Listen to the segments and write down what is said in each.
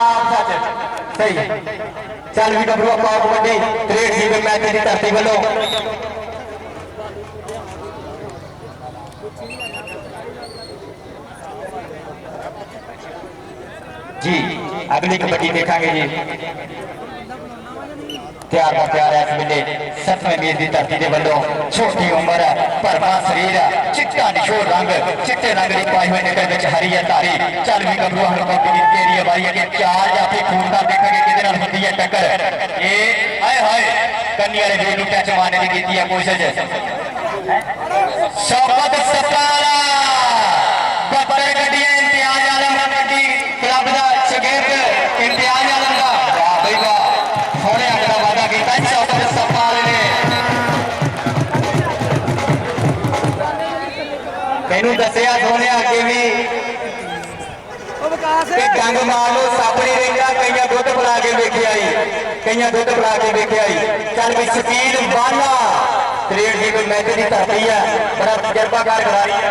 सही चल भी गबरू आप कबड्डी ग्रेट सी मैच की धरती वालों जी अगली कबड्डी देखांगे जी तैयार का तैयार है इस वेले 7वें मेज की धरती के वालों छोटी उम्र है भरवा शरीर है चिट्टा निशोर रंग चिट्टे रंग की पाई हुई निकल में हरी है धारी चल भी गबरू हम तेरी बारी है चार जाफी खूनदार देखेंगे कि होती है टक्कर ये हाय हाय कन्नी वाले वीर टच मारने की की कोशिश शौकत सतारा बत्तर गड्डियां इम्तियाज आलम कबड्डी क्लब का शगिर्द इम्तियाज आलम का वाह भाई वाह सोने अगला वादा किया शौकत सतारा ने मैनू दसिया सोने अगे भी डंग मार लो सापड़ी रहा कई दुध पिला के वेखे आई कई दुध पिला के वेखे आई चल भी शकील बाला त्रेड़ जी कोई मैच की धरती है बड़ा तजर्बाकार खिलाड़ी है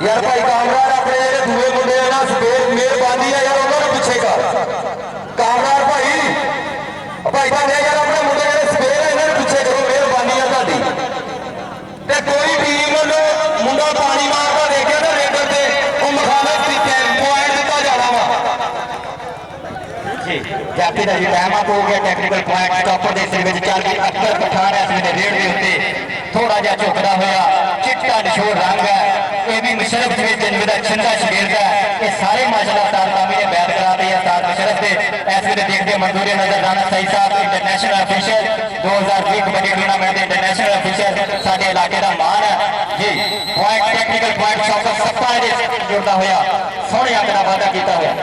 यार भाई कामरार अपने दूए मुंडे ना मेहरबानी है यार उन्होंने पिछे का कामरार भाई भाई साहब यार अपने मुंडे सवेर है इन्होंने पिछे करो मेहरबानी है साडी ते कोई टीम मुंडा पानी मारता देखिया ना रेडर से वो मुखालफ जाफी का जी टाइम अप हो गया टैक्टिकल पॉइंट स्टॉपर के सिर में चल गई अकबर पठान इस वे रेड के उत्ते थोड़ा जहा झुकदा होया चिट्टा निशोर रंग है ये भी मुशरफ जन्म का छिंदा शगीर्द है ये सारे माशाअल्लाह तारकामी ने बैन करा दी है सार मुशरफ से इस वे देखते मंजूरी नजर राणा सही साहब इंटरनेशनल ऑफिशियल 2020 कबड्डी टूर्नामेंट के इंटरनेशनल ऑफिशियल साडे इलाके का मान है जी पॉइंट टैक्टिकल पॉइंट शौकत सप्पा जुड़ता होया सोहने अंक का वादा किया होया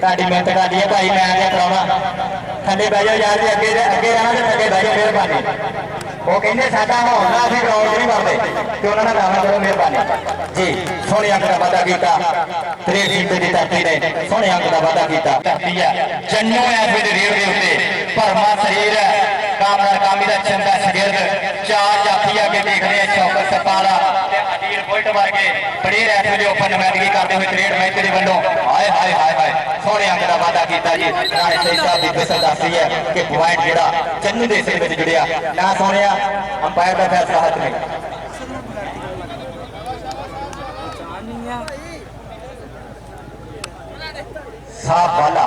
ताड़ी मेहनत कर दी है भाई मैं क्या कराना थले बह जाओ यार जी अगे अगे रहना तो थले बह जाओ मेहरबानी वो कहते साडा माहौल ना अभी ग्राउंड नहीं मारते तो उन्होंने गाना करो मेहरबानी जी सोहने अंक का वादा किया त्रेड़ सीट की धरती ने सोहने अंक का वादा किया धरती है जन्नू है इस वे रेड़ के उत्ते भरवा शरीर है कामरार कामी का चंगा शगिर्द चार जाफी अगे देख रहे हैं शौकत सपाला अदील बुल्ट वर्गे प्लेयर इस वे ओपन नुमाइंदगी करते हुए त्रेड़ मैच के वालों हाय हाय हाय हाय सोहने अंक का वादा किया जी राणे सही साहब की दस दसी है कि पॉइंट जोड़ा चन्नू के सिर में जुड़िया ना सोने अंपायर का फैसला हाथ में साफ बाला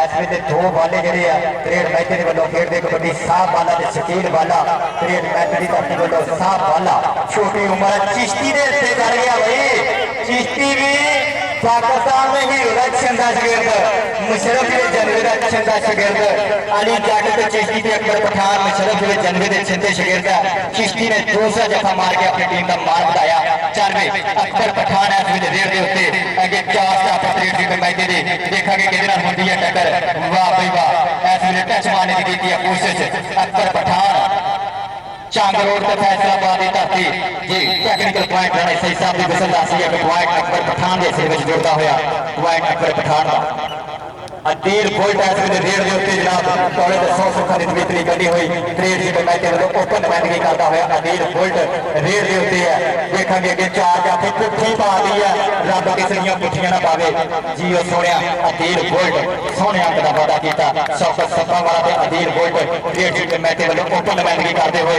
इस वे दो बाले जोड़े त्रेड़ मैच के वालों खेडते कबड्डी साफ बाला ते शकील बाला त्रेड़ मैच की धरती वालों साफ बाला छोटी उम्र चिश्ती दे उत्ते चढ़ गया भाई चिश्ती भी पाकिस्तान में ही छंदा शगिर्द मुशरफ के जन्मे का छंदा शगिर्द अली जट ते चिश्ती ते अकबर पठान मुशरफ के जन्मे के छंदे शगिर्द चिश्ती ने दूसरा जफा मार के अपनी टीम का मान बढ़ाया चल वे अकबर पठान इस वे रेड के उत्ते अगे चार स्टाफ त्रेड़ की मैच दे देखा कि किहदे नाल होंदी है टक्कर वाह भाई वाह इस वे टच मारने की की कोशिश अकबर पठान चांग रोड का फैसला बादी धरती जी टेक्निकल पॉइंट राणे सही साहब की गसल दसी है कि पॉइंट अकबर पठान के सिर में जुड़ता होया पॉइंट अकबर पठान का अदील बुल्ट इस वे रेड के उत्ते जनाब दौड़े तो 100 सुखा की तवीतरी कढ़ी हुई त्रेड़ की मैच के वालों ओपन नुमाइंदगी करता हुआ अदील बुल्ट रेड के उत्ते है देखा अगे चार जाफी पुट्ठी पा दी है रब किसी दी पुट्ठियां ना पावे जी वो सोने अदील बुल्ट सोहने अंक का वादा किया शौकत सप्पा वाला अदील बुल्ट रेड के मैच के वालों ओपन नुमाइंदगी करते हुए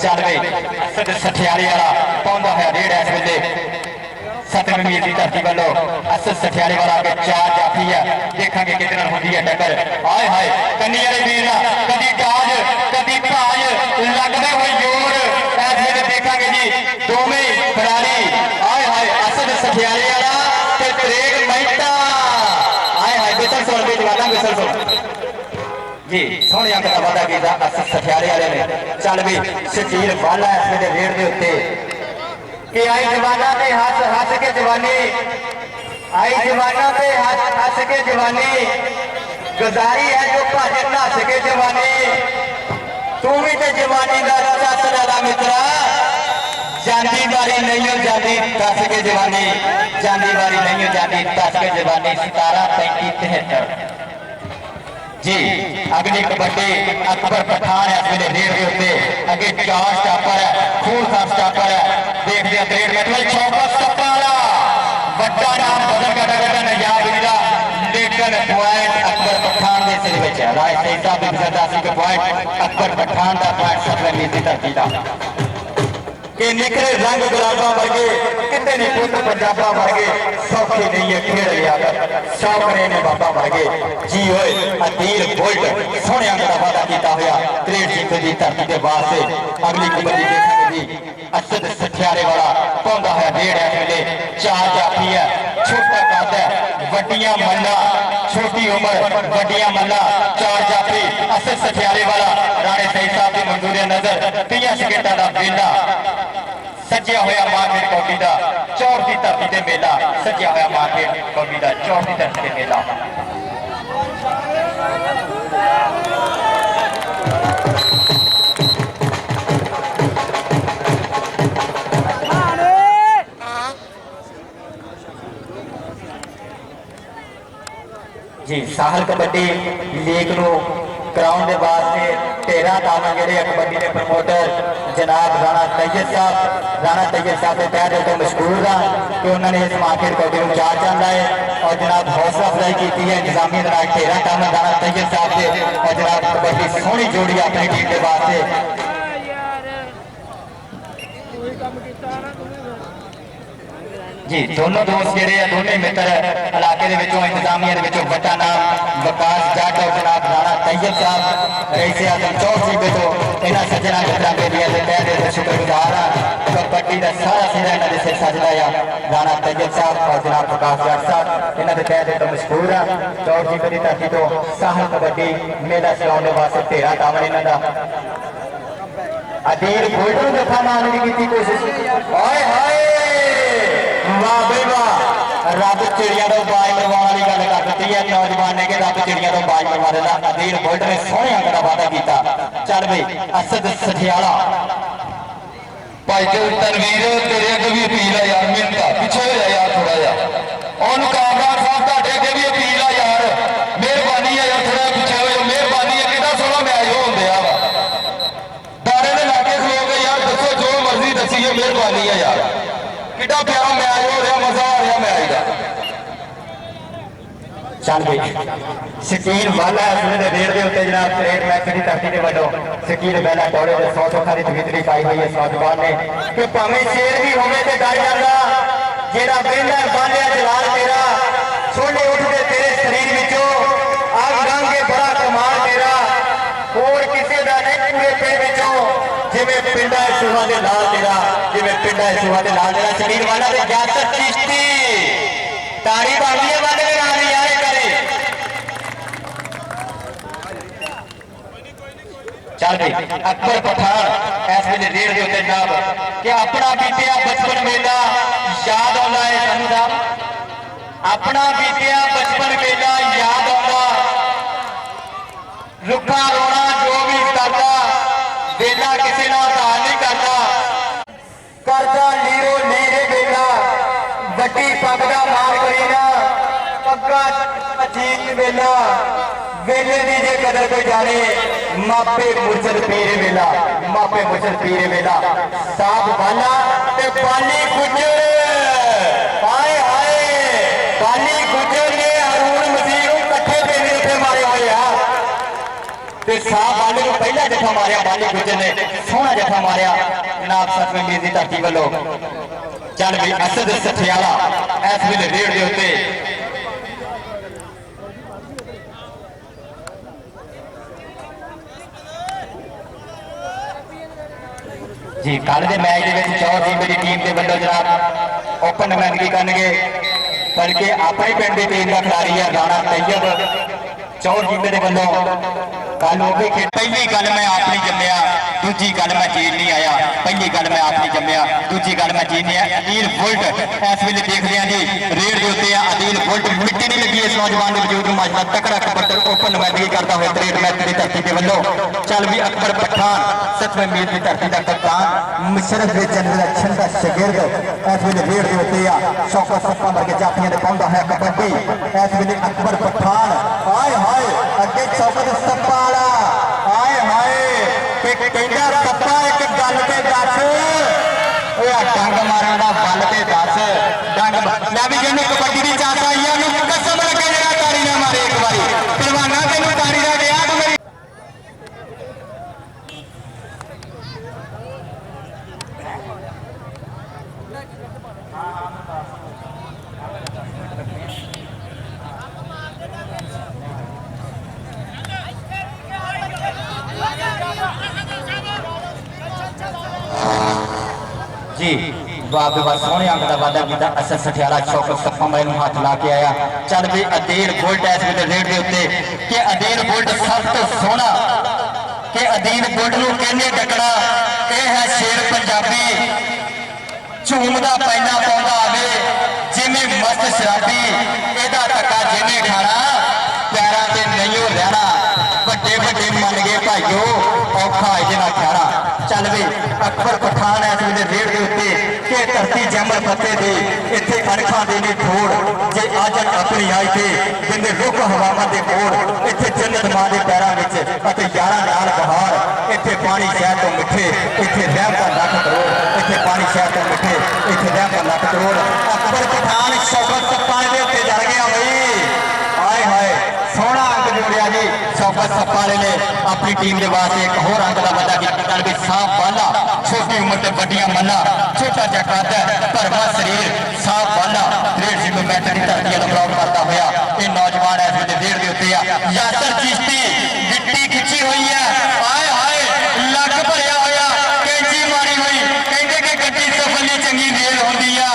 चल रही असद सठियाली वाला पहुंचा है रेड इस वे 7वें मील की धरती वालों असद सठियाली वाला आगे चार जाफी है देखा कि कितने होती है टक्कर हाय हाय कन्नी वाले वीर कभी गाज कभी भाज लगते हुए जोर इस वे देखा जी दोवें खिलाड़ी हाय हाय असद सठियाली वाला ते त्रेड़ मैटा हाय हाय बिसल सुन भी जवाना बिसल सुन जी सोहने अंक का वादा किया असद सठियाली वाले ने चल भी शकील बाला इस वे रेड के उत्ते कि आई जवाना पे हस हस के जवानी आई जवाना पे हस हस के जवानी गुजारी है जो भज नस के जवानी तू भी तो जवानी का चस ला मित्रा जानी बारी नहीं हो जाती दस के जवानी जानी बारी नहीं हो जाती दस के जवानी 17-35-73 जी अगली कबड्डी अकबर पठान इस वे रेड के उत्ते अगे चार स्टापर है खून खान स्टापर है देखते हैं रेड मैच में चौका सप्पा वाला बड़ा नाम बदल का नजाब पॉइंट अकबर पठान के सिर में राय सही साहब भी गुजरता सी कि पॉइंट अकबर पठान का पॉइंट सतवें मीर की धरती का कि निकले रंग गुलाबा वर्गे कितने ने पुत पंजाबा वर्गे सौखी नहीं है खेड़ लिया कर सामने ने बाबा वर्गे जी होए अदील बुल्ट सोने का वादा किया हुआ त्रेड़ जीत की धरती के वास्ते अगली कबड्डी देखेंगे जी असद सठियारे वाला पौंदा है डेढ़ है मिले चार जाफी है छोटा कद है वड्डियां मल्ला छोटी उम्र वड्डियां मल्ला चार जाफी असद सठियारे वाला राणे सही साहब की मंजूरी नजर 30 सेकंडा का वेला सज्जिया होया मार्केट कौडी का चौर की धरती से मेला सज्जिया होया मार्केट कौडी का चौर की धरती से मेला जी साहल कबड्डी लीग को कराने वास्ते 13 दाना जेडे कबड्डी के प्रमोटर जनाब राणा तैयब साहब के तहत तो मशहूर हाँ कि उन्होंने इस मार्केट कबड्डी को चार चांद लाए और जनाब हौसला अफजाई की है निजामी 13 दाना राणा तैयब साहब से और जनाब कबड्डी सोहनी जोड़ी अपनी टीम के वास्ते जी दोनों दोस्त जेडे दोनों मित्र इलाके इंतजामिया वड्डा नाम विकास जट और जनाब राणा तैयब साहब रईस आजम चौधरी के तो इन्होंने सज्जना मित्रों के लिए तहत शुक्रगुजार हाँ कबड्डी का सारा सिरा इन्होंने सिर सजदा है राणा तैयब साहब और जनाब विकास जट साहब इन्होंने तहत तो मशहूर हाँ चौधरी की धरती तो साहल कबड्डी मेला चलाने वास्ते 13 दामन इन्हों अदील बुल्ट दफा मारने की कोशिश हाय हाय वाह बे वाह रब चिड़िया तो बाज मरवा वाली गल कर दी है नौजवान ने कि रब चिड़िया तो बाज मरवा देता अदील बुल्ट ने सोहने अंक का वादा किया चल बई असद सठियाला भाई जो तनवीर तेरे अगे भी अपील है यार मिहनत पिछे हो जा यार थोड़ा जा और कामरान साहब ਤੁਹਾਡੇ अगे भी अपील है यार मेहरबानी है यार थोड़ा पिछे हो जाओ मेहरबानी है कितना सोहना मैच होंदे आ दारे दे लागे खलो के यार दसो जो मर्जी दसी है मेहरबानी है यार कितना प्यारा मैच हो रहा मजा आ रहा मैच का चल गई शकील वाला रेड के उत्ते जनाब क्रिकेट मैच की धरती के वालों शकील वाला दौड़े 100 चौखा की तवीतरी पाई हुई है नौजवान ने कि भावें शेर भी होवे ते डर जांदा जेड़ा वेला बालिया जलाल तेरा छोले उठदे तेरे शरीर विचों अग रंग के बड़ा कमाल तेरा और किसी का नहीं पूरे पिंड विचों जिवें पिंडा सुहा दे नाल तेरा जिवें पिंडा सुहा दे नाल तेरा शकील वाला ते जासर चिश्ती तारी बांधी है वाले नाल यार करे चल गई अकबर पठान इस वे रेड के उत्ते जनाब कि अपना बीतिया बचपन मेला याद आता है सानू साहब अपना बीतिया बचपन मेला याद आता रुखा रोना जो भी करता वेला किसी ना उधार नहीं करता करता लीरो लीरे वेला वड्डी पग दा मार करीना पग्गा अजीत वेला वेले दी जे कदर कोई जाने मापे मुर्शद पीर वेला मापे मुर्शद पीर वेला साहब वाला ते बाली गुजर हाय हाय बाली गुजर ने हारून मसीह को कट्ठे पेने उत्ते मारे हुए आ ते साहब वाले को पहला जफा मारिया बाली गुजर ने सोहना जफा मारिया जनाब सतवें मीर की धरती वालों चल भी असद सठियाला इस वे रेड के उत्ते जी कल के मैच के चौर जी मेरी टीम के वालों जनाब ओपन नुमाइंदगी करेंगे बल्कि अपने पिंड की टीम का खिलाड़ी है राणा तैयब चौर जी के वालों कल वो भी पहली गल मैं आप नहीं जमया दूजी गल मैं जीत नहीं आया पहली गल मैं आप नहीं जमया दूजी गल मैं जीत नहीं आया अदील बुल्ट इस वे देखते हैं जी रेड के उत्ते अदील बुल्ट मिट्टी नहीं लगी इस नौजवान के वजूद में अज तक तकड़ा कबड्डी ओपन नुमाइंदगी करता हुआ क्रिकेट मैच की धरती के वालों चल भी अकबर पठान सतवें मीर की धरती का कप्तान मुशर्रफ जनरल अच्छा का शागिर्द इस वे रेड के उत्ते शौकत सत्ता वर्गे जाफियां ने पाउंदा है कबड्डी इस वे अकबर पठान हाय हाय अगे शौकत सत्ता वाला हाय हाय कहता सत्ता एक गल ते दस डंग मारन का बल ते दस डंग मैं भी जिन्होंने कबड्डी की चाहता कसम लगे जरा तारी ना मारे एक जी बाबे बा सोहने अंक का वाधा किया असद सठियाला शौकत सफा वाले हाथ ला के आया। चल भी अदील बुलट इस वे रेट के उत्ते कि अदील बुलट सब तो सोहना कि अदील बुलट नूं कहने डकना यह है शेर पंजाबी झूमदा पैना पाउंदा आवे जिवें मस्त शराबी एदा धक्का जिवें खाना पैरां ते नहीं रहना ਵੱਡੇ ਵੱਡੇ ਮੰਨ गए भाईओ औखा ਇਹਦੇ ਨਾਲ ਖਾਣਾ। ਚੱਲ ਵੇ ਅਕਬਰ ਪਠਾਨ ਇਸ ਵੇਲੇ ਰੇਡ ਦੇ ਉੱਤੇ ਕਿ ਧਰਤੀ ਜੰਮਲ ਫੱਤੇ ਦੇ ਇੱਥੇ ਅਣਖਾਂ ਦੇ ਨੇ ਠੋੜ ਜੇ ਆਜਣ ਆਪਣੀ ਆਈ ਤੇ ਬਿੰਦੇ ਰੁੱਖ ਹਵਾਵਾਂ ਦੇ ਕੋੜ ਇੱਥੇ ਜੰਨਤ ਮਾਂ ਦੇ ਪੈਰਾਂ ਵਿੱਚ ਅਤੇ ਯਾਰਾਂ ਨਾਲ ਬਹਾਰ ਇੱਥੇ ਪਾਣੀ ਸ਼ਹਿਰ ਤੋਂ ਮਿੱਠੇ ਇੱਥੇ ਰਹਿਮਤਾਂ ਲੱਖ ਕਰੋੜ ਇੱਥੇ ਪਾਣੀ ਸ਼ਹਿਰ ਤੋਂ ਮਿੱਠੇ ਇੱਥੇ ਰਹਿਮਤਾਂ ਲੱਖ ਕਰੋੜ। ਅਕਬਰ ਪਠਾਨ ਸ਼ੌਕਤ ਸੱਪਾਂ ਦੇ ਉੱਤੇ ਚੜ ਗਿਆ ਬਈ हाय हाय सोहना अंक जोड़िया जी। शौकत सप्पा वाले ने अपनी टीम के वास्ते एक होर अंक का वादा किया कि साफ बाला छोटी उम्र से बड़िया मल्ला छोटा जा कद भरवा शरीर साफ बाला रेड सिंह मैच की धरती का ब्लॉक करता हुआ ये नौजवान इस वे रेड के उत्ते आ यासर चिश्ती गिट्टी खिंची हुई है हाय हाय लग भरिया होया कैंची मारी हुई कहते कि गड्डी सफली चंगी रेल होंदी आ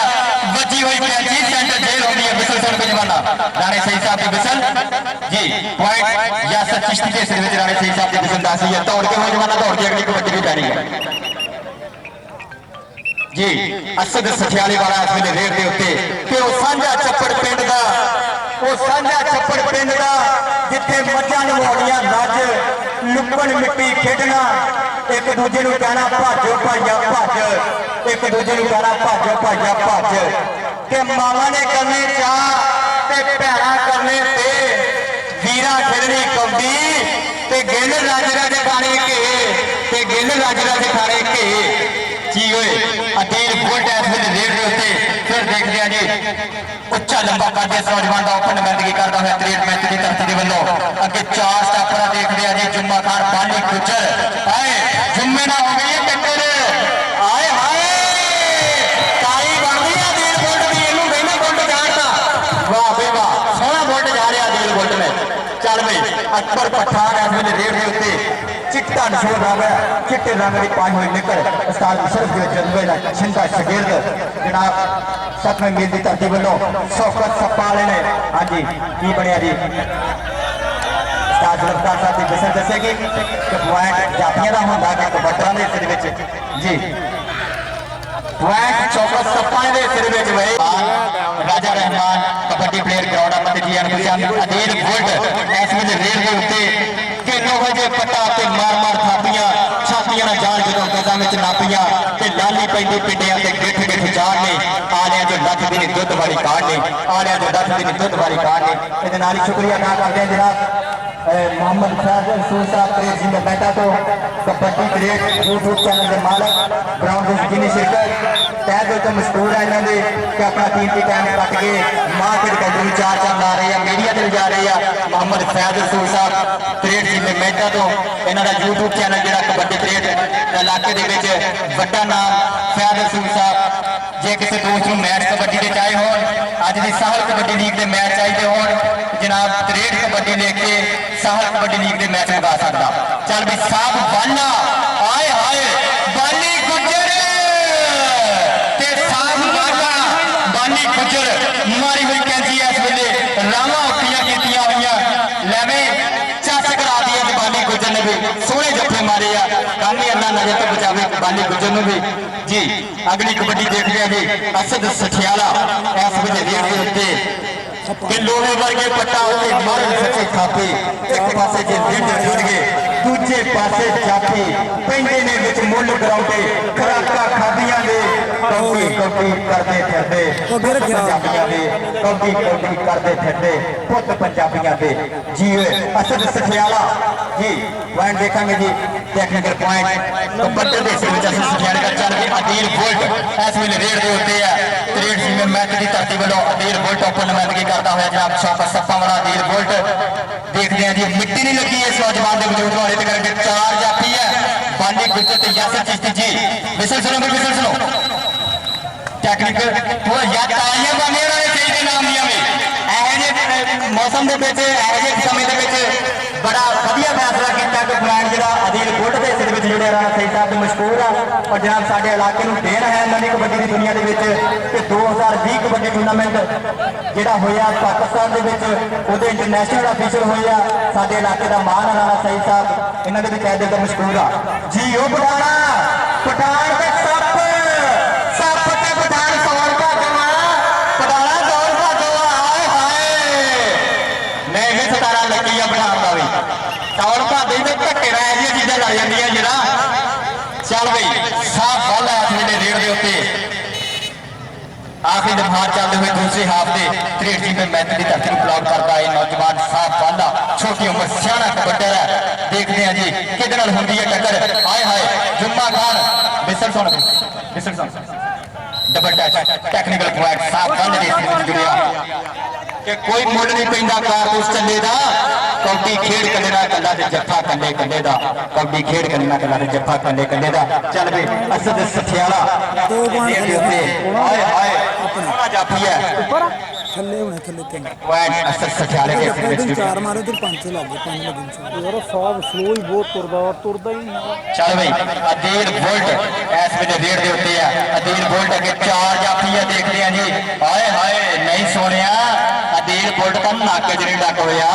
बची हुई कैंची सेंटर जेल होंदी है। बिसल सुन के जमाना राणे सही साहब की बिसल जी पॉइंट यासर चिश्ती के सिर में राणे सही साहब की बिसल दासी है दौड़ के हो जमाना दौड़ के अगली कबड्डी भी जारी है जी। असद सठियाले वाला इस वे रेड के उत्ते कि वो सांझा छप्पड़ पिंड का वो सांझा छप्पड़ पिंड का जिथे मझां नवाउणियां नज लुकण मिट्टी खेडना एक दूजे नूं कहना भाजो भाईया भज एक दूजे नूं कहना भाजो भाईया भज कि मावां ने करने चाह ते भैणां करने ते वीरा खेडनी कौडी ते गिल राजरा दे खाने के ते गिल राजरा दे खाने के जी होए अदील बुलट इस वे रेड के उत्ते फिर देखते हैं जी उच्चा लंबा करते नौजवान का ओपन नुमाइंदगी करता हुआ क्रिकेट मैच की धरती के वालों अगे चार स्टापर देखते हैं जी जुम्मा खान बाली गुजर आए जुम्मे ना हो गई है टक्कर आए हाय ताई बन गई अदील बुलट भी इनू कहना बुलट जाता वाह बे वाह सोहना बुलट जा रहा अदील बुलट में। चल भाई अकबर पठान इस वे रेड के उत्ते चिट्टा नशोर रंग चिट्टे रंग की पाई हुई निकर उस्ताद मुशरफ के जज्बे का छिंदा शगिर्द जनाब 7वें मील की धरती वालों शौकत सप्पा वाले ने हाँ जी की बनया जी उस्ताद जुल्फकार साहब की बिसल दसेगी कि पॉइंट जातियां का होंदा कि कबड्डा के सिर विच जी पॉइंट शौकत सप्पा के सिर विच भाई राजा रहमान कबड्डी प्लेयर ग्राउंड अपने जी अदील बुलट इस वे रेड के उत्ते कि 9 बजे पट्टा ते मार मार थापियां छातियां ना जान जो गजा में नापियां ते लाली पैंदी पिंडियां ते गिठ गिठ जान ने आलिया जो लख दिन दुध वाली काट ने आलिया जो लख दिन दुध वाली काट ने इहदे नाल ही शुक्रिया अदा करते हैं जनाब मोहम्मद फैज रसूल साहब क्रेज जी में बैठा तो कबड्डी क्रेज यूट्यूब चैनल के मालक ग्राउंड की जिन्नी शिरकत तय दिल तो मशहूर है इन्होंने कि अपना कीमती टाइम कट के मां के कबड्डी चार चांद ला रहे हैं मीडिया से जा रहे हैं मोहम्मद फैज रसूल साहब क्रेज जी में बैठा तो इन्हों का यूट्यूब चैनल जो कबड्डी क्रेज इलाके के बड़ा नाम फैज रसूल साहब जे किसी दोस्त को मैच कबड्डी के चाहे हो अज की साहल कबड्डी लीग के मैच चाहिए हो जनाब क्रेड कबड्डी लेके साहल कबड्डी लीग के मैच लगा सकता। चल भी साहब बाला आए हाय बाली गुजर ते साहब बाला बाली गुजर मारी हुई कैंची इस वेले रावा उठियां कीतियां हुई लैवे चस करा दी बाली गुजर ने भी सोहने जफे मारे आ कानी अल्लाह नजर तो बचावे बाली गुजर ने भी जी। अगली कबड्डी देखते हैं जी असद सठियाला इस वे रेड के उत्ते कि लोहे वर्गे पट्टा होते मारन सच्चे खापे एक पासे जे रिंड जुड़ गए दूजे पासे जापी पेंडे ने विच मुल ग्राउंडे खराका खादियां दे कौटी कौटी करते फिरदे पंजाबियां दे कौटी कौटी करते फिरदे पुत पंजाबियां दे जी असद सठियाला जी पॉइंट देखेंगे जी टेक्निकल पॉइंट तो बड़े दे सिर विच असद सठियाला का चल के अदील बुलट इस वेले रेड दे उत्ते है क्रिकेट जी में मैच की धरती वालों अदील बुलट ओपन नुमाइंदगी करता हुआ जनाब शौकत सप्पा वाला अदील बुलट देखते हैं जी मिट्टी नहीं लगी इस नौजवान के वजूद वाले ते करके चार जाफी है बाली गुजर ते यासर चिश्ती जी विसल सुनो विसल सुनो टेक्निकल वो या तालियां बंदे वाले सही के नाम दिया में ऐसे मौसम के विच ऐसे समय के विच बड़ा वधिया फैसला किया कि पॉइंट जो अधीन बुल्ट के हिस्से में जुड़े राणा सही साहब मशहूर आ और जनाब साडे इलाके में देन है नवी कबड्डी की दुनिया के 2020 कबड्डी टूर्नामेंट जोड़ा होया पाकिस्तान के इंटरनेशनल ऑफिसर होया साडे इलाके का मान है राणा सही साहब इन्होंने भी कहते तो मशहूर आ जी वो पठाना पठान के सप सप के पठान सौर का गवा पठाना दौड़ का गवा हाय हाय मैं भी 17 लगी है पठान का भी सौर का दे तो धक्के रह जी चीज़ें लग जाती जरा चल बई साफ गल है इस वेले रेड के उत्ते आखिरी दफार चलते हुए दूसरे हाफ के 63 मैच की धरती ब्लॉक करता है नौजवान साफ वाला छोटी उम्र सियाना कबड्डर है देखते हैं जी कि होंगी है टक्कर हाय हाय जुम्मा खान बिसर सुन डबल टच टेक्निकल पॉइंट साफ वाले ने जुड़िया कि कोई मुल नहीं पैंदा कारतूस चले दा कबड्डी खेड कले ना कला ते जफ्फा कले कले दा कबड्डी खेड कले ना कला ते जफ्फा कले कले दा चल बे असद सठियाला हाय हाय सोना जाफी है ऊपर थल्ले होने थल्ले तीन पॉइंट असद सठियाले के फिर तीन चार मारे तो पांच लगे पांच लगे यार साहब स्लो ही बहुत तुरदा ही नहीं चल भाई अदील बोल्ट इस वेले रेड दे उत्ते है अदील बोल्ट अगे चार जाफी है देखते हैं जी हाय हाय नहीं सोनिया अदील बोल्ट का नक च नहीं डक होया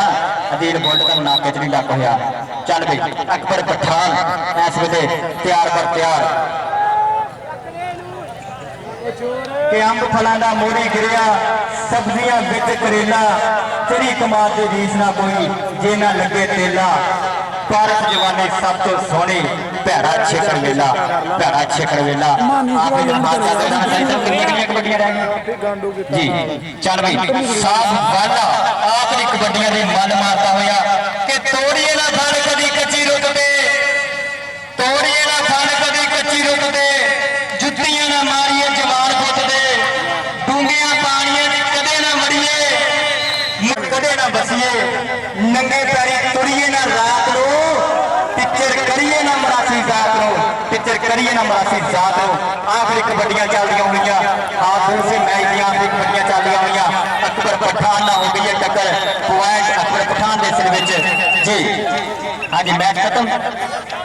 अदील बोल्ट का नक च नहीं डक होया चल भाई अकबर पठान इस वेले तैयार पर तैयार कि अंब फलों का मोरी गिरिया सब्जियां बिच करेला तेरी कमाल की रीस ना कोई जे ना लगे तेला भारत जवानी सब तो सोहनी भैड़ा छेकड़ वेला भैड़ा छेकड़ वेला जी चल भाई साफ वाला आखिरी कबड्डियां की मन मारता होया कि तोड़िए ना फल कदी कच्ची रुत पे तोड़िए ना फल कदी कच्ची रुत पे जुत्तियां ना मारिए जवान पुत दे डूंगिया पानिया कदे ना मरिए कदे ना बसिए नंगे पैरी तुरिए ना रात लो पिक्चर करिए ना मरासी जात लो पिक्चर करिए ना मरासी जात लो आखिरी कबड्डियां चलदियां हुई आप दूसरे मैच की आखिरी कबड्डियां चलदियां हुई अकबर पठान ना हो गई है टक्कर पॉइंट अकबर पठान के सिर जी हाँ जी मैच खत्म